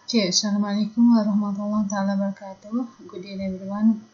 Okay, Assalamualaikum warahmatullahi wabarakatuh. Good day, everyone.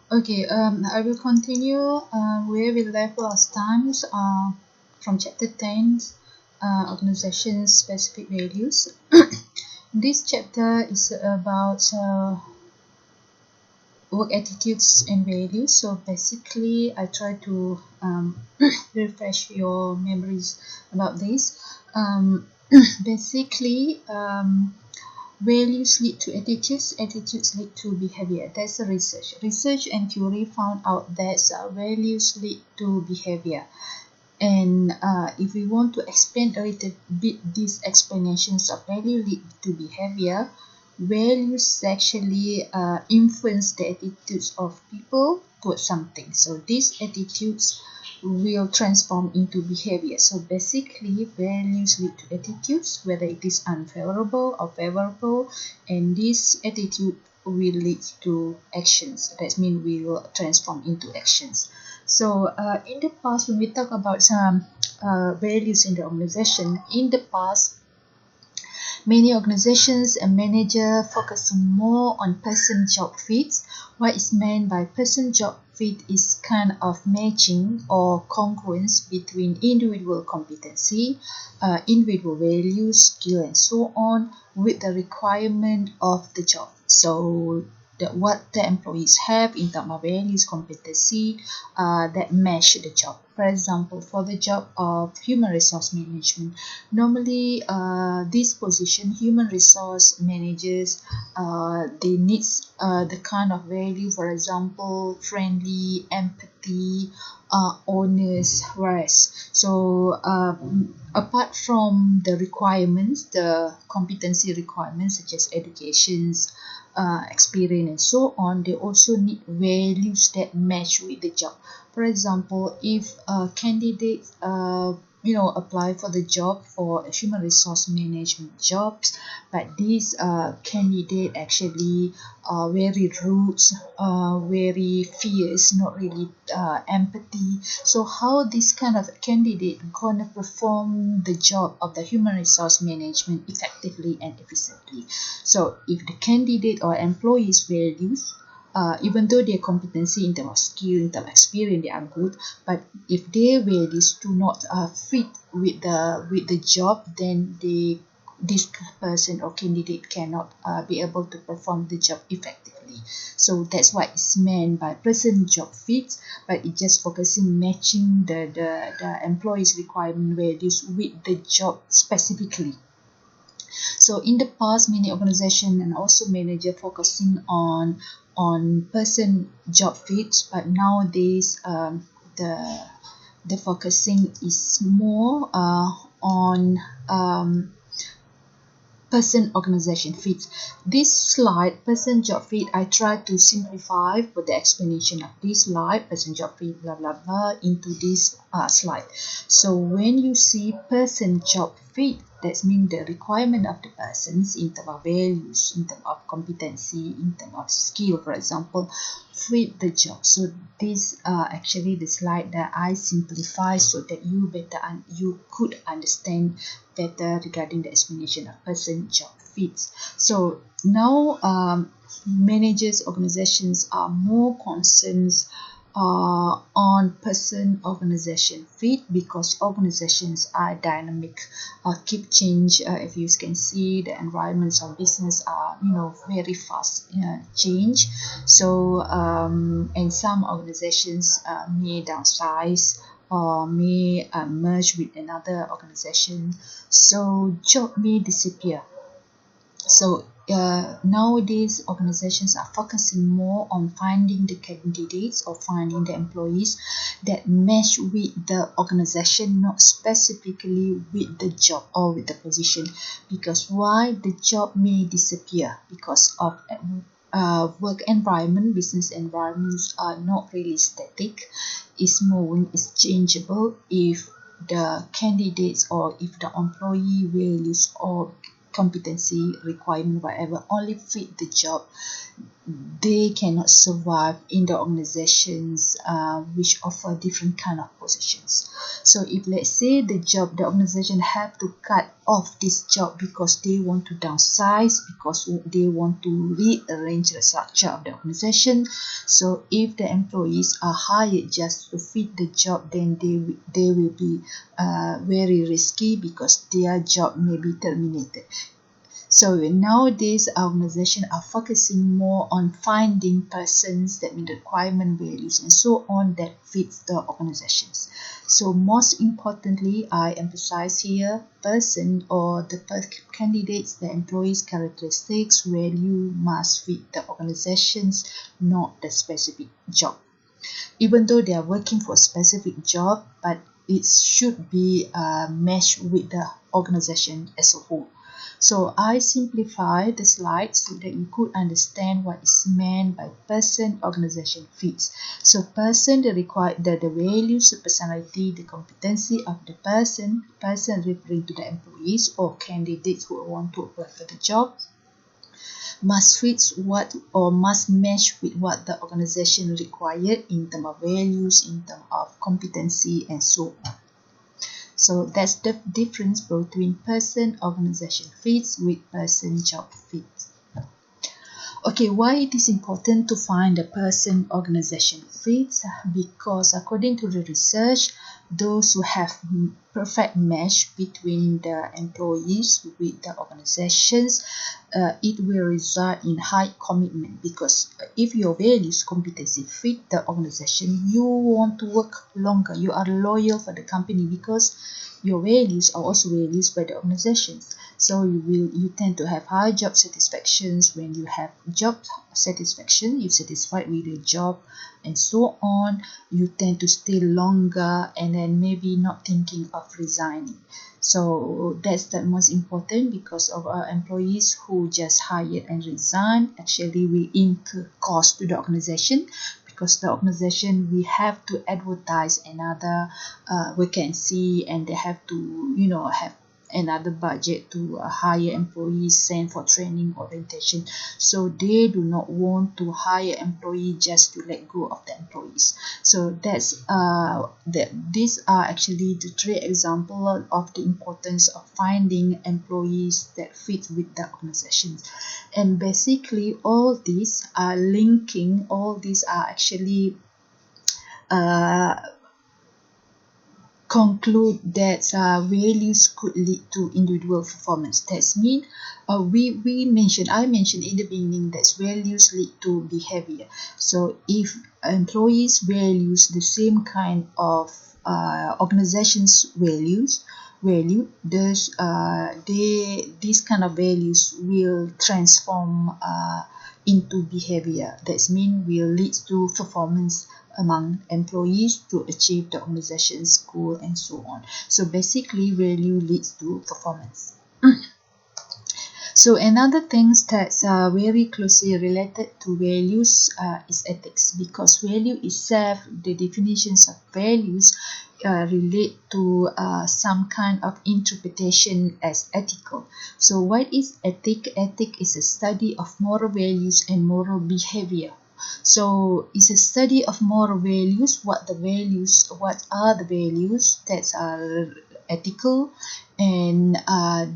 Okay, I will continue where we left last time from chapter 10, organization specific values. This chapter is about work attitudes and values. So basically, I try to refresh your memories about this. Basically, values lead to attitudes, attitudes lead to behavior. That's a research. Research and theory found out that values lead to behavior. And if we want to expand a little bit these explanations of value lead to behavior, values actually influence the attitudes of people towards something. So these attitudes will transform into behavior. So basically, values lead to attitudes, whether it is unfavorable or favorable, and this attitude will lead to actions. That means we will transform into actions. So in the past, when we talk about some values in the organization, in the past, many organizations and manager focusing more on person-job fits. What is meant by person-job fit is kind of matching or congruence between individual competency, individual values, skill, and so on with the requirement of the job. So what the employees have in terms of values, competency that match the job. For example, for the job of human resource management, normally this position, human resource managers, they need the kind of value, for example, friendly, empathy, honest, whereas. So apart from the requirements, the competency requirements such as educations, experience and so on, they also need values that match with the job. For example, if a candidate apply for the job for a human resource management jobs, but this candidate actually very rude, very fierce, not really empathy. So how this kind of candidate gonna perform the job of the human resource management effectively and efficiently? So if the candidate or employee's values, even though their competency in terms of skill, in terms of experience, they are good, but if their values do not fit with the job, then this person or candidate cannot be able to perform the job effectively. So that's what is meant by person job fits, but it just focusing matching the employee's requirement values with the job specifically. So in the past, many organizations and also manager focusing on person job fit, but nowadays the focusing is more on person organization fit. This slide, person job fit, I try to simplify for the explanation of this slide, person job fit, blah blah blah, into this slide. So when you see person job fit, that means the requirement of the persons in terms of values, in terms of competency, in terms of skill, for example, fit the job. So this actually the slide that I simplify so that you you could understand better regarding the explanation of person job fits. So now managers organizations are more concerned on person organization fit because organizations are dynamic, keep change. If you can see, the environments of business are very fast change. So and some organizations may downsize or may merge with another organization, so job may disappear. So nowadays organizations are focusing more on finding the candidates or finding the employees that match with the organization, not specifically with the job or with the position. Because why the job may disappear? Because of work environment, business environments are not really static, is moving, is changeable. If the candidates or if the employee values or competency requirement whatever only fit the job, they cannot survive in the organizations which offer different kind of positions. So if let's say the organization have to cut off this job because they want to downsize, because they want to rearrange the structure of the organization, so if the employees are hired just to fit the job, then they will be very risky because their job may be terminated. So nowadays, organizations are focusing more on finding persons that meet the requirement, values, and so on that fits the organizations. So most importantly, I emphasize here person or the candidates, the employees' characteristics, value must fit the organizations, not the specific job. Even though they are working for a specific job, but it should be meshed with the organization as a whole. So I simplify the slide so that you could understand what is meant by person, organization, fits. So person, the values, the personality, the competency of the person referring to the employees or candidates who want to apply for the job, must fit what or must match with what the organization required in terms of values, in terms of competency, and so on. So that's the difference between person organization fits with person job fits. Okay, why it is important to find a person organization fits? Because according to the research, those who have perfect match between the employees with the organizations, it will result in high commitment, because if your values competency fit the organization, you want to work longer, you are loyal for the company because your values are also values by the organizations. So you tend to have high job satisfactions. When you have job satisfaction, you're satisfied with your job and so on, you tend to stay longer and then maybe not thinking of resigning. So that's the most important, because of our employees who just hired and resign actually will incur cost to the organization, because the organization we have to advertise another vacancy, and they have to have another budget to hire employees, send for training orientation. So they do not want to hire employee just to let go of the employees. So these are actually the three examples of the importance of finding employees that fit with the organizations. And basically all these are actually conclude that values could lead to individual performance. That's mean I mentioned in the beginning that values lead to behavior. So if employees values the same kind of organization's value, thus these kind of values will transform into behavior. That means will lead to performance among employees to achieve the organization's goal and so on. So basically value leads to performance. So another thing that's very closely related to values is ethics, because value itself, the definitions of values relate to some kind of interpretation as ethical. So what is ethic? Ethic is a study of moral values and moral behavior. So it's a study of moral values. What are the values that are ethical, and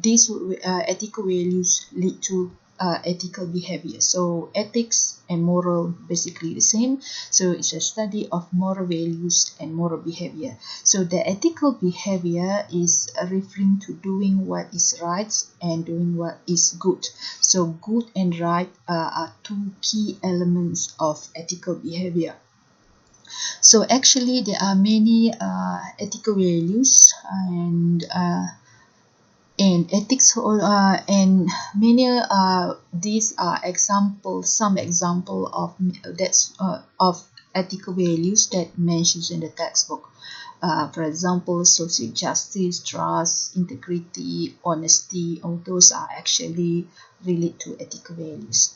these ethical values lead to ethical behavior. So ethics and moral basically the same. So it's a study of moral values and moral behavior. So the ethical behavior is referring to doing what is right and doing what is good. So good and right are two key elements of ethical behavior. So actually there are many ethical values and ethics, and many these are some example of ethical values that mentions in the textbook. For example, social justice, trust, integrity, honesty, all those are actually related to ethical values.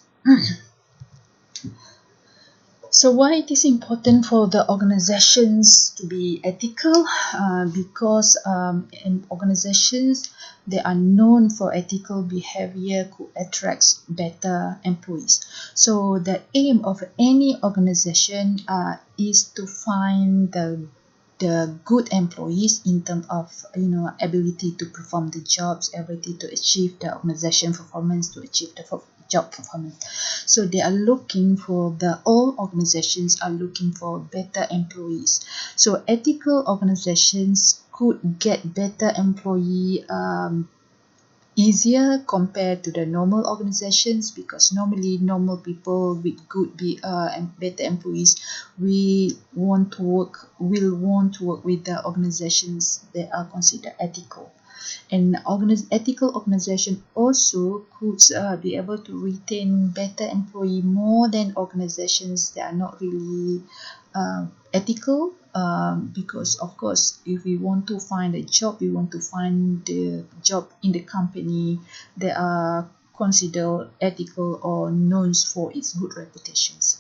So why it is important for the organizations to be ethical? Because in organizations they are known for ethical behavior who attracts better employees. So the aim of any organization is to find the good employees in terms of ability to perform the jobs, ability to achieve the organization performance, to achieve the job performance. So they are looking for all organizations are looking for better employees. So ethical organizations could get better employee easier compared to the normal organizations, because normally normal people with good and better employees will want to work with the organizations that are considered ethical. And ethical organization also could be able to retain better employee more than organizations that are not really ethical, because of course if we want to find a job, we want to find the job in the company that are considered ethical or known for its good reputations.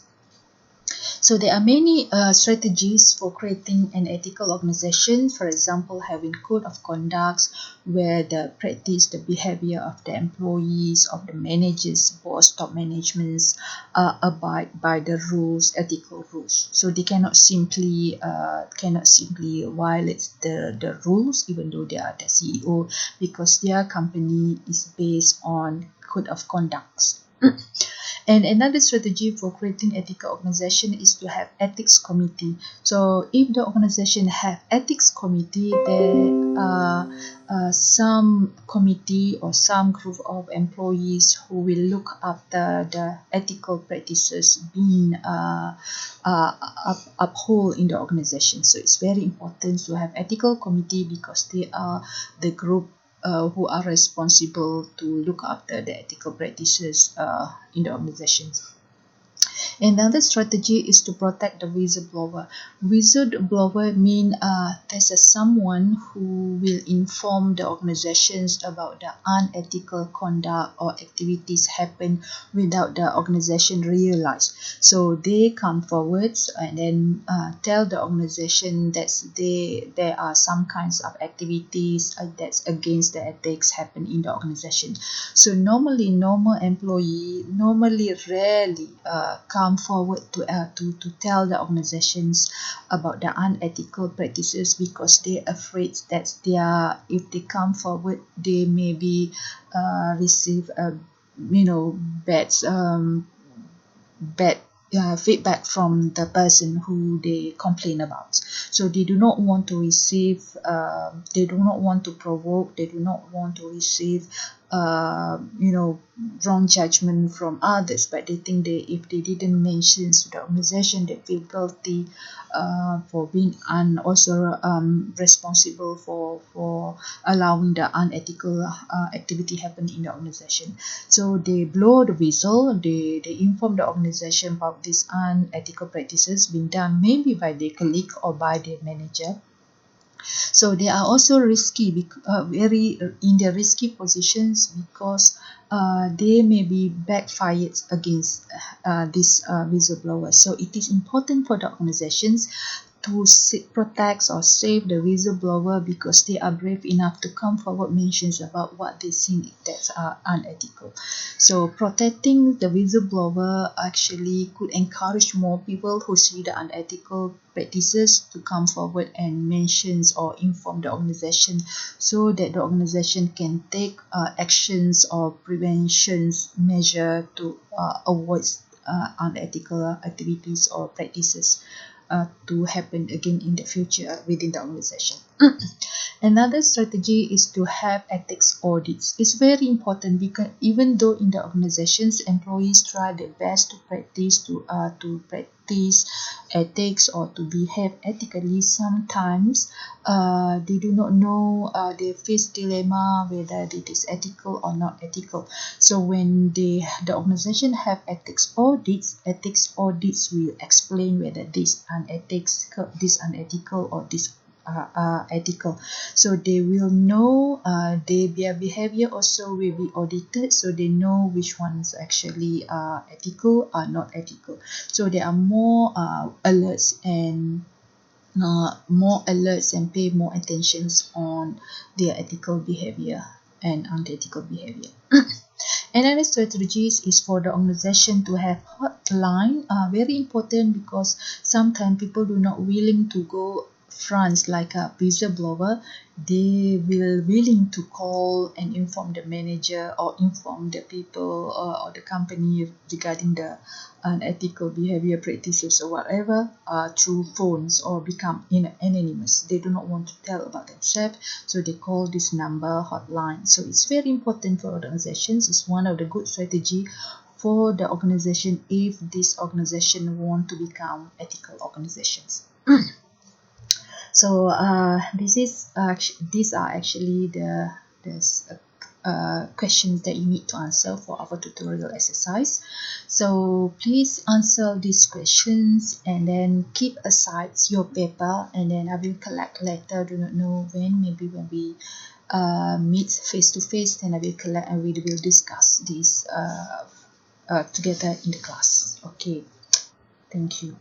So there are many strategies for creating an ethical organization. For example, having code of conducts where the practice, the behavior of the employees, of the managers, boss, top managements abide by the rules, ethical rules. So they cannot simply violate the rules even though they are the CEO, because their company is based on code of conducts. And another strategy for creating ethical organization is to have ethics committee. So if the organization have ethics committee, there are some committee or some group of employees who will look after the ethical practices being uphold in the organization. So it's very important to have ethical committee, because they are the group who are responsible to look after the ethical practices in the organizations. Another strategy is to protect the whistleblower. Whistleblower mean there's someone who will inform the organizations about the unethical conduct or activities happen without the organization realize. So they come forward and then tell the organization that there are some kinds of activities that's against the ethics happen in the organization. So normally normal employee rarely come forward to tell the organizations about the unethical practices, because they're afraid that if they come forward they may be receive bad feedback from the person who they complain about. So they do not want to receive they do not want to provoke, they do not want to receive wrong judgment from others, but they think if they didn't mention to the organization, they feel guilty for being also responsible for allowing the unethical activity happen in the organization. So they blow the whistle, they inform the organization about these unethical practices being done maybe by their colleague or by their manager. So they are also risky, very in their risky positions, because they may be backfired against these whistleblowers. So it is important for the organizations to protect or save the whistleblower, because they are brave enough to come forward mentions about what they see that's unethical. So protecting the whistleblower actually could encourage more people who see the unethical practices to come forward and mentions or inform the organization, so that the organization can take actions or preventions measure to avoid unethical activities or practices to happen again in the future within the organization. Another strategy is to have ethics audits. It's very important, because even though in the organizations employees try their best to practice ethics or to behave ethically, sometimes they do not know, they face dilemma whether it is ethical or not ethical. So when the organization have ethics audits will explain whether this unethical or this ethical. So they will know, their behavior also will be audited, so they know which ones actually are ethical or not ethical. So there are more alerts and pay more attentions on their ethical behavior and unethical behavior. Another strategies is for the organization to have hotline. Very important, because sometimes people do not willing to go fronts like a whistleblower. They will willing to call and inform the manager or inform the people or the company regarding the unethical behavior practices or whatever through phones, or become anonymous. They do not want to tell about themselves, so they call this number hotline. So it's very important for organizations. It's one of the good strategy for the organization if this organization want to become ethical organizations. So these are actually the questions that you need to answer for our tutorial exercise. So please answer these questions and then keep aside your paper, and then I will collect later. Do not know when, maybe when we meet face to face, then I will collect and we will discuss this together in the class. Okay, thank you.